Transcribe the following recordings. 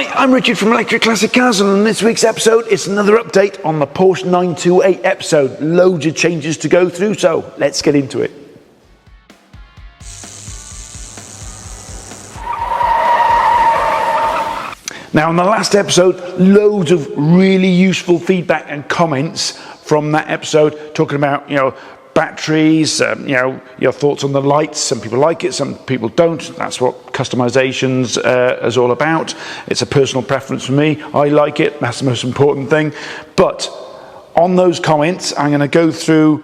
Hi, I'm Richard from Electric Classic Cars, and on this week's episode, it's another update on the Porsche 928 episode. Loads of changes to go through, so let's get into it. Now, in the last episode, loads of really useful feedback and comments from that episode, talking about, batteries, your thoughts on the lights. Some people like it, some people don't. That's what customizations is all about. It's a personal preference for me. I like it. That's the most important thing. But on those comments, I'm going to go through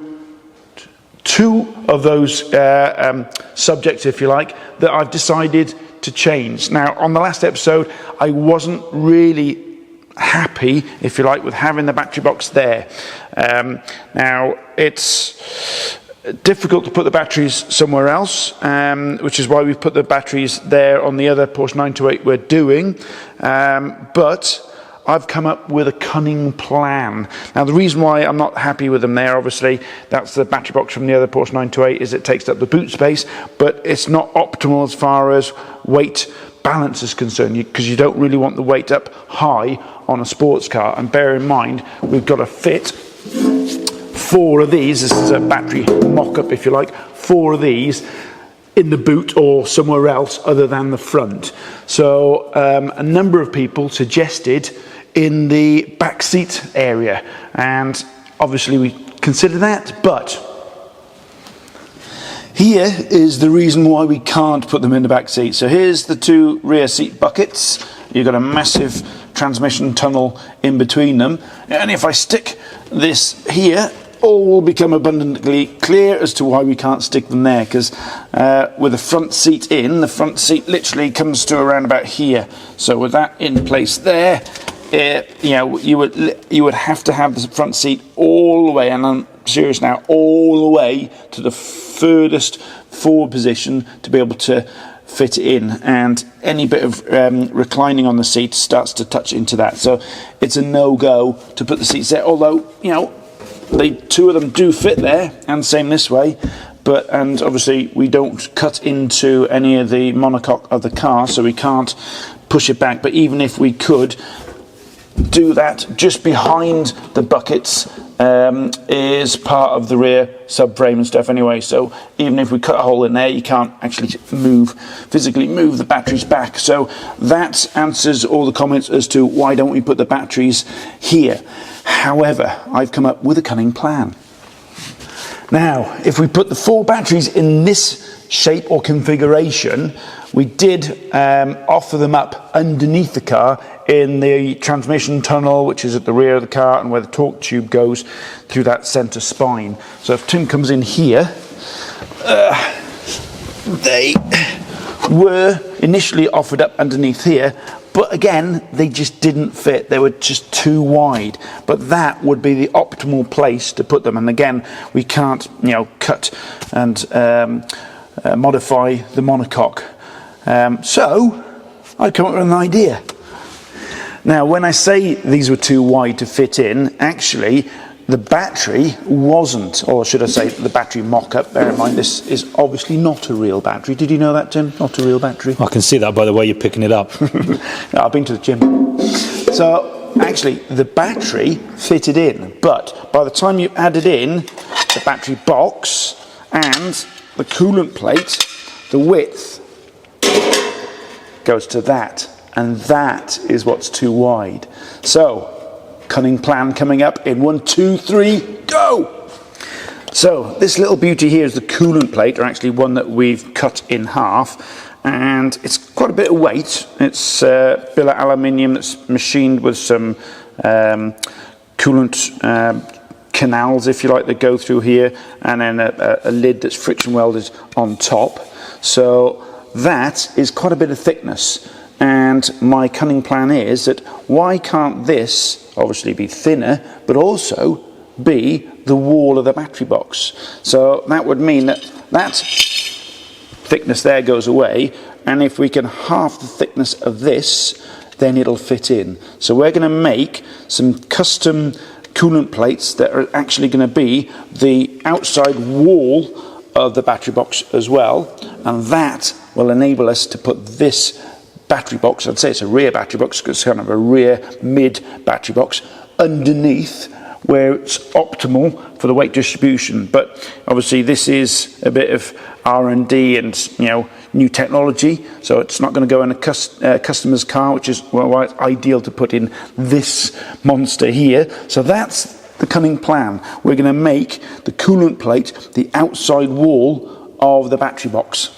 two of those subjects, if you like, that I've decided to change. Now, on the last episode, I wasn't really happy, if you like, with having the battery box there. Now, it's difficult to put the batteries somewhere else, which is why we've put the batteries there on the other Porsche 928 we're doing. But I've come up with a cunning plan. Now, the reason why I'm not happy with them there, obviously, that's the battery box from the other Porsche 928, is it takes up the boot space, but it's not optimal as far as weight balance is concerned, because you don't really want the weight up high on a sports car. And bear in mind, we've got to fit 4 of these. This is a battery mock-up, if you like, 4 of these in the boot or somewhere else other than the front. So a number of people suggested in the back seat area, and obviously we consider that, but here is the reason why we can't put them in the back seat. So here's the 2 rear seat buckets. You've got a massive transmission tunnel in between them, and if I stick this here, all will become abundantly clear as to why we can't stick them there, because with the front seat in, the front seat literally comes to around about here. So with that in place there, you would have to have the front seat all the way, and I'm serious now, all the way to the furthest forward position to be able to fit it in, and any bit of reclining on the seat starts to touch into that. So it's a no-go to put the seats there, although 2 of them do fit there, and same this way. And obviously we don't cut into any of the monocoque of the car, so we can't push it back. But even if we could do that, just behind the buckets is part of the rear subframe and stuff anyway, so even if we cut a hole in there, you can't actually physically move the batteries back. So that answers all the comments as to why don't we put the batteries here. However, I've come up with a cunning plan. Now, if we put the 4 batteries in this shape or configuration, we did offer them up underneath the car in the transmission tunnel, which is at the rear of the car, and where the torque tube goes through that centre spine. So if Tim comes in here, they were initially offered up underneath here, but again, they just didn't fit. They were just too wide. But that would be the optimal place to put them. And again, we can't, cut and modify the monocoque. So I come up with an idea. Now, when I say these were too wide to fit in, actually the battery wasn't, or should I say the battery mock-up. Bear in mind, this is obviously not a real battery. Did you know that, Tim? Not a real battery. I can see that by the way you're picking it up. I've been to the gym. So actually the battery fitted in, but by the time you added in the battery box and the coolant plate, the width goes to that. And that is what's too wide. So, cunning plan coming up in 1, 2, 3, go! So, this little beauty here is the coolant plate, or actually one that we've cut in half. And it's quite a bit of weight. It's billet aluminium that's machined with some coolant canals, if you like, that go through here. And then a lid that's friction welded on top. So, that is quite a bit of thickness. And my cunning plan is that why can't this obviously be thinner, but also be the wall of the battery box? So that would mean that that thickness there goes away, and if we can half the thickness of this, then it'll fit in. So we're going to make some custom coolant plates that are actually going to be the outside wall of the battery box as well, and that will enable us to put this battery box. I'd say it's a rear battery box because it's kind of a rear mid battery box underneath where it's optimal for the weight distribution. But obviously this is a bit of R&D and new technology, so it's not going to go in a customer's car, which is why it's ideal to put in this monster here. So that's the cunning plan. We're going to make the coolant plate the outside wall of the battery box.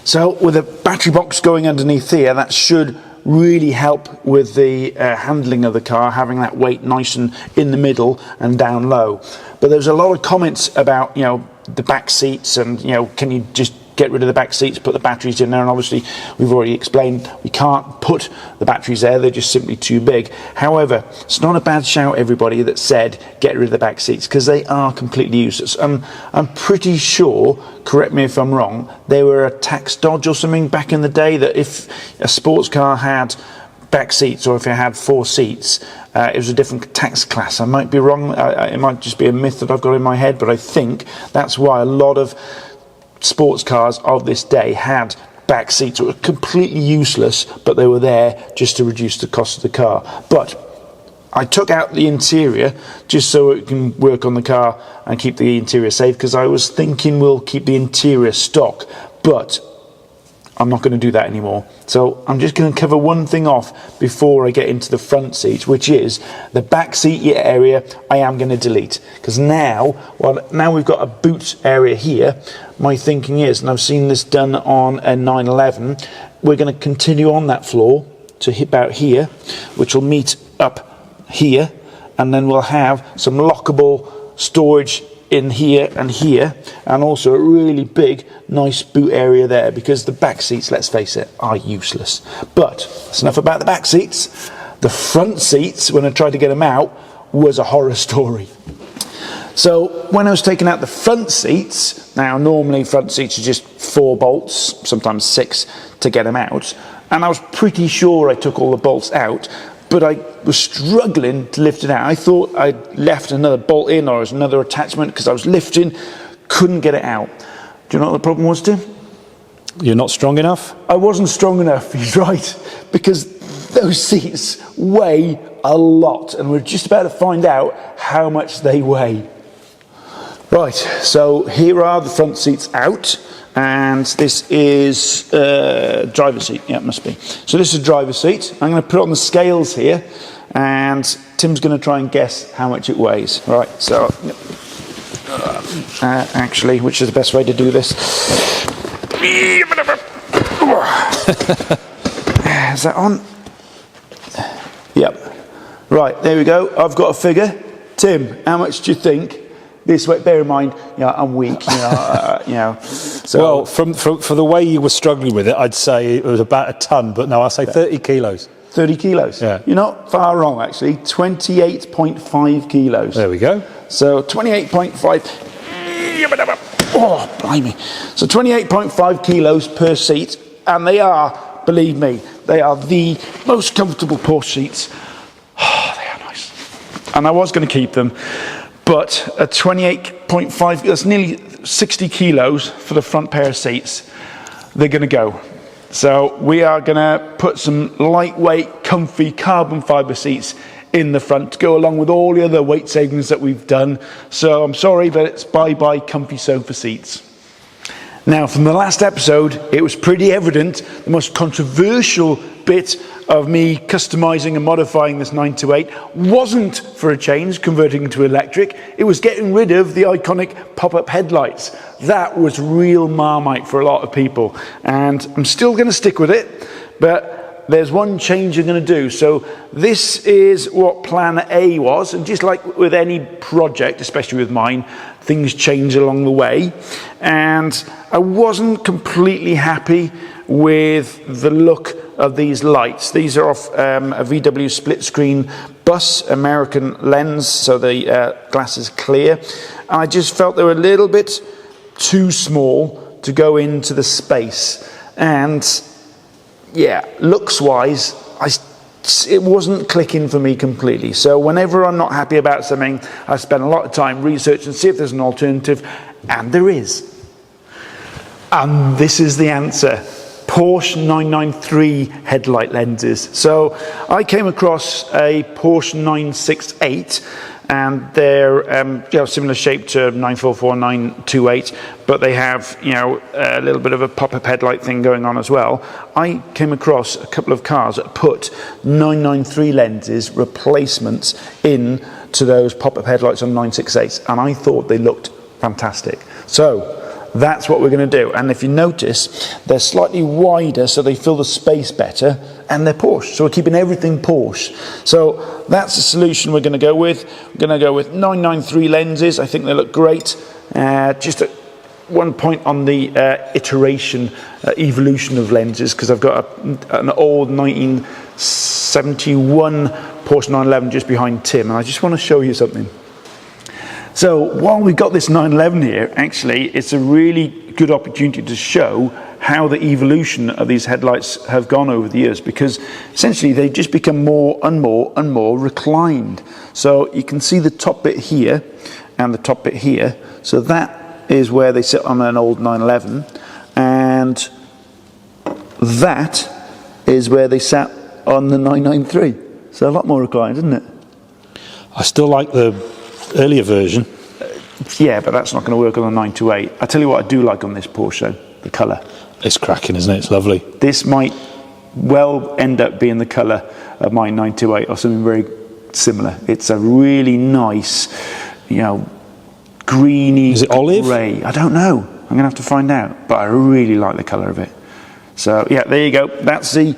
So with a battery box going underneath here, that should really help with the handling of the car, having that weight nice and in the middle and down low. But there's a lot of comments about the back seats and can you just get rid of the back seats, put the batteries in there, and obviously we've already explained we can't put the batteries there, they're just simply too big. However, it's not a bad shout, everybody that said get rid of the back seats, because they are completely useless. I'm pretty sure, correct me if I'm wrong, they were a tax dodge or something back in the day, that if a sports car had back seats or if it had 4 seats, it was a different tax class. I might be wrong, it might just be a myth that I've got in my head, but I think that's why a lot of sports cars of this day had back seats that were completely useless, but they were there just to reduce the cost of the car. But I took out the interior just so it can work on the car and keep the interior safe, because I was thinking we'll keep the interior stock, but I'm not going to do that anymore. So I'm just going to cover one thing off before I get into the front seats, which is the back seat area. I am going to delete, because now we've got a boot area here. My thinking is, and I've seen this done on a 911, we're going to continue on that floor to about here, which will meet up here, and then we'll have some lockable storage in here, and also a really big nice boot area there, because the back seats, let's face it, are useless. But that's enough about the back seats. The front seats, when I tried to get them out, was a horror story. So when I was taking out the front seats, now normally front seats are just 4 bolts, sometimes 6 to get them out, and I was pretty sure I took all the bolts out, but I was struggling to lift it out. I thought I'd left another bolt in or as another attachment, because I was lifting, couldn't get it out. Do you know what the problem was, Tim? You're not strong enough? I wasn't strong enough, he's right, because those seats weigh a lot, and we're just about to find out how much they weigh. Right, so here are the front seats out, and this is driver's seat. Yeah, it must be. So this is driver's seat. I'm going to put it on the scales here, and Tim's going to try and guess how much it weighs. Right, so actually, which is the best way to do this? Is that on? Yep. Right, there we go. I've got a figure. Tim, how much do you think this weight? Bear in mind, I'm weak. So well, for the way you were struggling with it, I'd say it was about a ton, but no, I'll say 30 kilos. 30 kilos. Yeah. You're not far wrong, actually. 28.5 kilos. There we go. So 28.5. Oh, blimey. So 28.5 kilos per seat, and they are, believe me, they are the most comfortable Porsche seats. Oh, they are nice. And I was going to keep them, but at 28.5, that's nearly 60 kilos for the front pair of seats. They're going to go. So we are going to put some lightweight, comfy carbon fibre seats in the front to go along with all the other weight savings that we've done. So I'm sorry, but it's bye-bye comfy sofa seats. Now, from the last episode, it was pretty evident the most controversial bit of me customizing and modifying this 928 wasn't, for a change, converting to electric. It was getting rid of the iconic pop-up headlights. That was real Marmite for a lot of people, and I'm still going to stick with it, but there's one change I'm going to do. So this is what plan A was, and just like with any project, especially with mine, things change along the way, and I wasn't completely happy with the look of these lights. These are off a VW split screen bus, American lens, so the glass is clear, and I just felt they were a little bit too small to go into the space, and yeah, looks wise, it wasn't clicking for me completely. So whenever I'm not happy about something, I spend a lot of time researching and see if there's an alternative, and there is. And this is the answer. Porsche 993 headlight lenses. So I came across a Porsche 968, and they're similar shape to 944, 928, but they have a little bit of a pop-up headlight thing going on as well. I came across a couple of cars that put 993 lenses replacements in to those pop-up headlights on 968s, and I thought they looked fantastic. So that's what we're going to do. And if you notice, they're slightly wider so they fill the space better, and they're Porsche, so we're keeping everything Porsche. So that's the solution we're going to go with. We're going to go with 993 lenses. I think they look great. Just at one point on the evolution of lenses, because I've got an old 1971 Porsche 911 just behind Tim, and I just want to show you something. So while we've got this 911 here, actually it's a really good opportunity to show how the evolution of these headlights have gone over the years, because essentially they've just become more and more and more reclined. So you can see the top bit here and the top bit here. So that is where they sit on an old 911, and that is where they sat on the 993. So a lot more reclined, isn't it? I still like the earlier version. Yeah, but that's not going to work on the 928. I tell you what I do like on this Porsche, the colour. It's cracking, isn't it? It's lovely. This might well end up being the colour of my 928 or something very similar. It's a really nice, greeny, is it olive? grey. I don't know. I'm going to have to find out. But I really like the colour of it. So yeah, there you go. That's the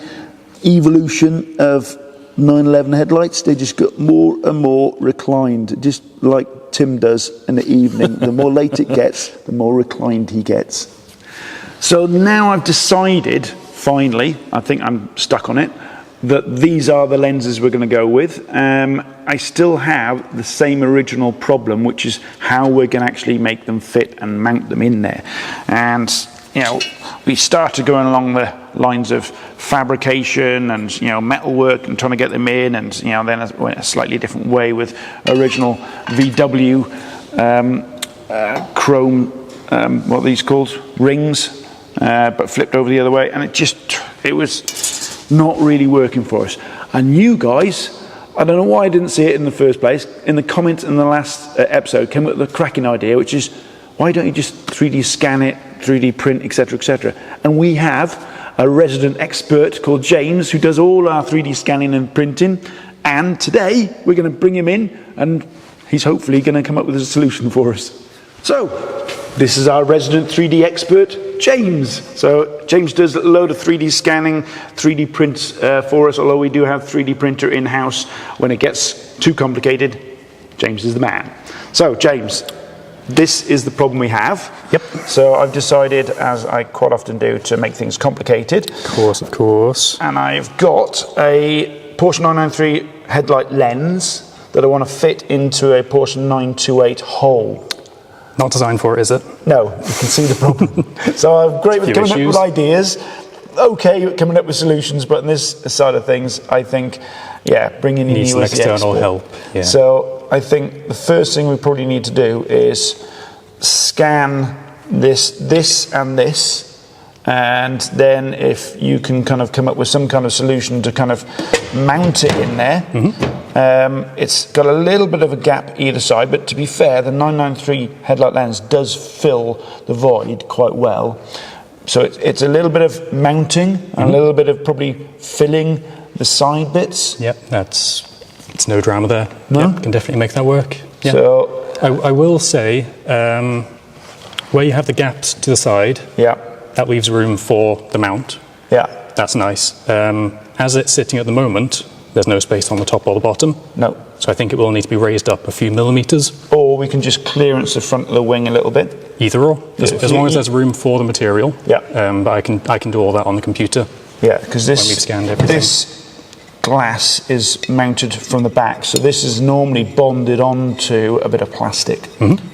evolution of 911 headlights. They just got more and more reclined, just like Tim does in the evening. The more late it gets, the more reclined he gets. So now I've decided, finally, I think I'm stuck on it, that these are the lenses we're going to go with. I still have the same original problem, which is how we're going to actually make them fit and mount them in there. And we started going along the lines of fabrication and metal work and trying to get them in, and then I went a slightly different way with original VW chrome, what are these called, rings, but flipped over the other way, and it was not really working for us. And you guys, I don't know why I didn't see it in the first place, in the comments in the last episode came up with a cracking idea, which is, why don't you just 3D scan it, 3D print, etc., etc. And we have a resident expert called James who does all our 3D scanning and printing, and today we're going to bring him in, and he's hopefully going to come up with a solution for us. So this is our resident 3D expert, James. So James does a load of 3D scanning, 3D prints for us, although we do have 3D printer in-house. When it gets too complicated, James is the man. So James, this is the problem we have. Yep. So I've decided, as I quite often do, to make things complicated. Of course. And I've got a Porsche 993 headlight lens that I want to fit into a Porsche 928 hole. Not designed for it, is it? No, you can see the problem. So I'm great with coming up with ideas, okay at coming up with solutions, but on this side of things, I think, bringing in you as the external expert. help. Yeah. So I think the first thing we probably need to do is scan this, and this, and then if you can kind of come up with some kind of solution to kind of mount it in there. It's got a little bit of a gap either side, but to be fair, the 993 headlight lens does fill the void quite well. So it's a little bit of mounting and a little bit of probably filling the side bits. Yep, it's no drama there. No? Yep, can definitely make that work. Yep. So I will say, where you have the gaps to the side, that leaves room for the mount. Yeah. That's nice. As it's sitting at the moment, there's no space on the top or the bottom. No. So I think it will need to be raised up a few millimetres. Or we can just clearance the front of the wing a little bit. Either or, as long as there's room for the material. Yeah. But I can do all that on the computer. Yeah, because when we've scanned everything. This glass is mounted from the back, so this is normally bonded onto a bit of plastic.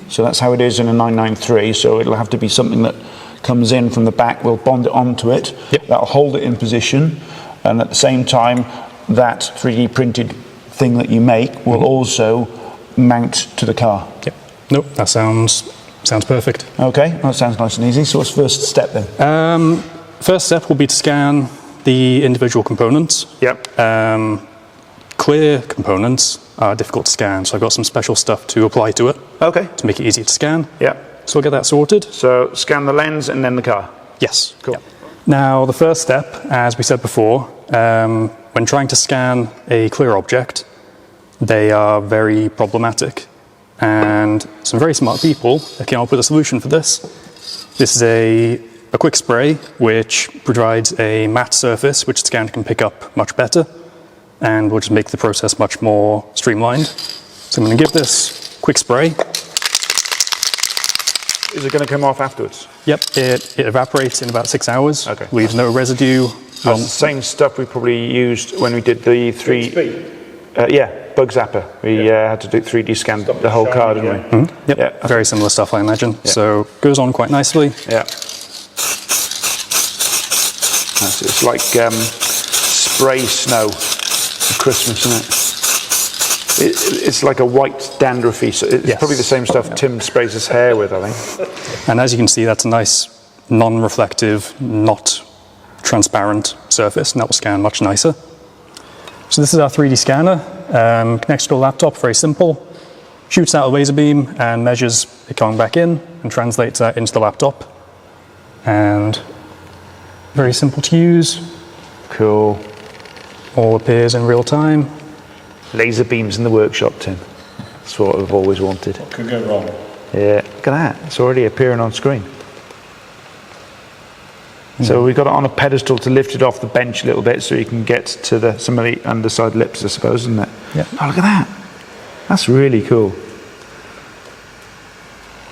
So that's how it is in a 993. So it'll have to be something that comes in from the back. We'll bond it onto it. Yep. That'll hold it in position, and at the same time, that 3D printed thing that you make will also mount to the car. Yep. Nope, that sounds perfect. Okay, that sounds nice and easy. So what's the first step then? first step will be to scan the individual components. Yep. Clear components are difficult to scan, so I've got some special stuff to apply to it. Okay. To make it easier to scan. Yep. So we'll get that sorted. So scan the lens and then the car. Yes. Cool. Yep. Now the first step, as we said before, when trying to scan a clear object, they are very problematic. And some very smart people have come up with a solution for this. This is a quick spray which provides a matte surface which the scanner can pick up much better and will just make the process much more streamlined. So I'm going to give this quick spray. Is it going to come off afterwards? Yep, it evaporates in about 6 hours. Okay. Leaves no residue. That's the same stuff we probably used when we did the bug zapper. We had to do 3D scan the whole car, didn't we? Mm-hmm. Yep, Yeah. very similar stuff, I imagine. Yeah. So goes on quite nicely. Yeah. It's like spray snow for Christmas, isn't it? It's like a white dandruffy. So it's probably the same stuff Tim sprays his hair with, I think. And as you can see, that's a nice non-reflective, not transparent surface, and that will scan much nicer. So this is our 3D scanner, connected to a laptop, very simple. Shoots out a laser beam and measures it coming back in and translates that into the laptop. And very simple to use. Cool. All appears in real time. Laser beams in the workshop, Tim. That's what I've always wanted. What could go wrong? Yeah, look at that. It's already appearing on screen. So we've got it on a pedestal to lift it off the bench a little bit so you can get to some of the underside lips, I suppose, isn't it? Yeah. Oh, look at that. That's really cool.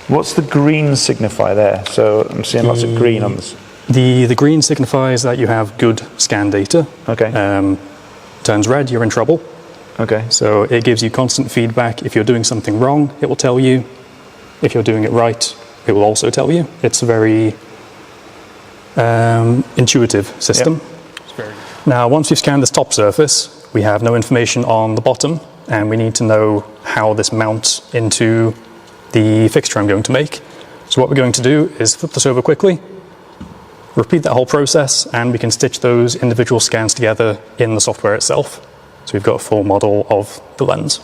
What's the green signify there? So I'm seeing lots of green on this. The green signifies that you have good scan data. Okay. Turns red, you're in trouble. Okay. So it gives you constant feedback. If you're doing something wrong, it will tell you. If you're doing it right, it will also tell you. It's a very intuitive system. Yep. Now, once we've scanned this top surface, we have no information on the bottom, and we need to know how this mounts into the fixture I'm going to make. So what we're going to do is flip this over quickly, repeat that whole process, and we can stitch those individual scans together in the software itself. So we've got a full model of the lens.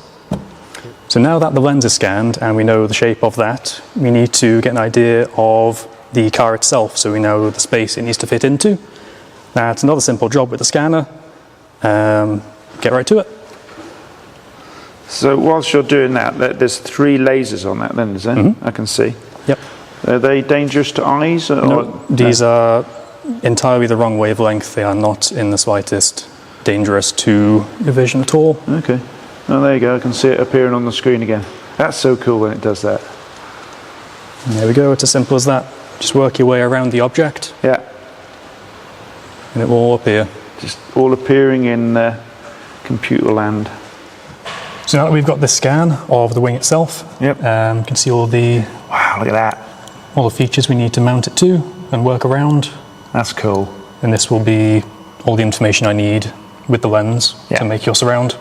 So now that the lens is scanned and we know the shape of that, we need to get an idea of the car itself, so we know the space it needs to fit into. Now it's another simple job with the scanner. Get right to it. So whilst you're doing that, there's 3 lasers on that then, is there? Mm-hmm. I can see. Yep. Are they dangerous to eyes? Or No, these are entirely the wrong wavelength. They are not in the slightest dangerous to your vision at all. Okay. Oh, there you go. I can see it appearing on the screen again. That's so cool when it does that. And there we go. It's as simple as that. Just work your way around the object, Yeah. and it will all appear. Just all appearing in computer land. So now that we've got this scan of the wing itself, Yep. you can see all the Wow, look at that. features we need to mount it to and work around. That's cool. And this will be all the information I need with the lens to make your surround.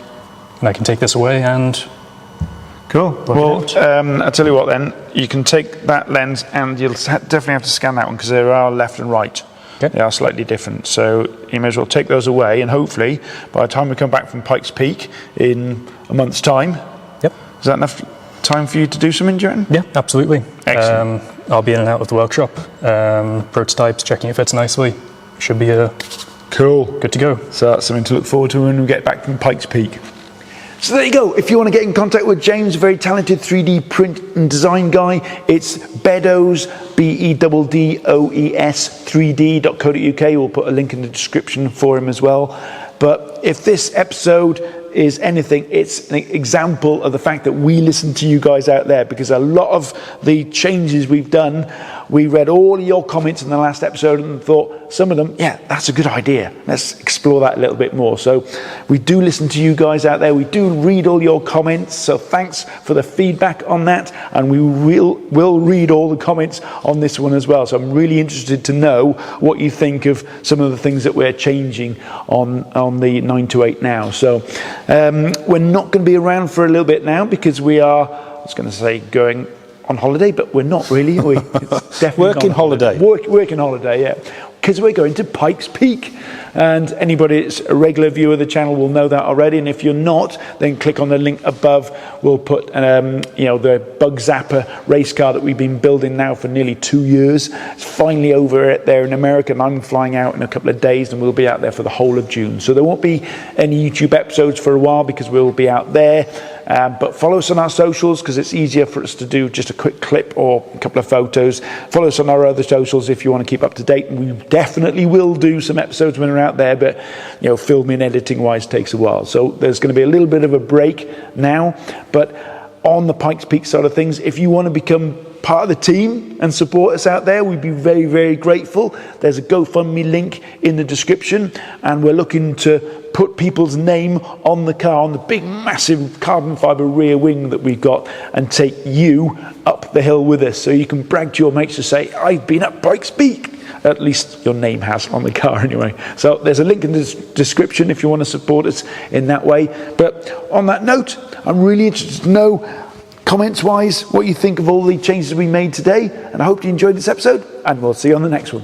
And I can take this away and Cool. Well, it out. I'll tell you what then. You can take that lens and you'll definitely have to scan that one because there are left and right. Okay. They are slightly different. So you may as well take those away and hopefully by the time we come back from Pikes Peak in a month's time, Yep. is that enough time for you to do something, do you reckon? Yeah, absolutely. Excellent. I'll be in and out of the workshop, prototypes, checking it fits nicely. Should be Cool. good to go. So that's something to look forward to when we get back from Pikes Peak. So there you go. If you want to get in contact with James, a very talented 3D print and design guy, it's Beddoes, BEDDOES 3D.co.uk. We'll put a link in the description for him as well. But if this episode is anything, it's an example of the fact that we listen to you guys out there, because a lot of the changes we've done, we read all your comments in the last episode and thought some of them, yeah, that's a good idea. Let's explore that a little bit more. So we do listen to you guys out there. We do read all your comments. So thanks for the feedback on that. And we will read all the comments on this one as well. So I'm really interested to know what you think of some of the things that we're changing on the 928 now. So we're not going to be around for a little bit now because we are, I was going to say going on holiday, but we're not really, are we? It's definitely Working holiday. Working holiday, yeah. because we're going to Pikes Peak. And anybody that's a regular viewer of the channel will know that already, and if you're not, then click on the link above. We'll put the Bug Zapper race car that we've been building now for nearly 2 years. It's finally over there in America, and I'm flying out in a couple of days, and we'll be out there for the whole of June. So there won't be any YouTube episodes for a while because we'll be out there. But follow us on our socials, because it's easier for us to do just a quick clip or a couple of photos. Follow us on our other socials if you want to keep up to date, and we definitely will do some episodes when we're out there, but filming editing wise takes a while, so there's going to be a little bit of a break now. But on the Pikes Peak side of things, if you want to become part of the team and support us out there, we'd be very, very grateful. There's a GoFundMe link in the description, and we're looking to put people's name on the car, on the big massive carbon fibre rear wing that we've got, and take you up the hill with us, so you can brag to your mates to say, I've been up Pikes Peak. At least your name has on the car anyway. So there's a link in the description if you want to support us in that way. But on that note, I'm really interested to know, comments wise, what you think of all the changes we made today, and I hope you enjoyed this episode, and we'll see you on the next one.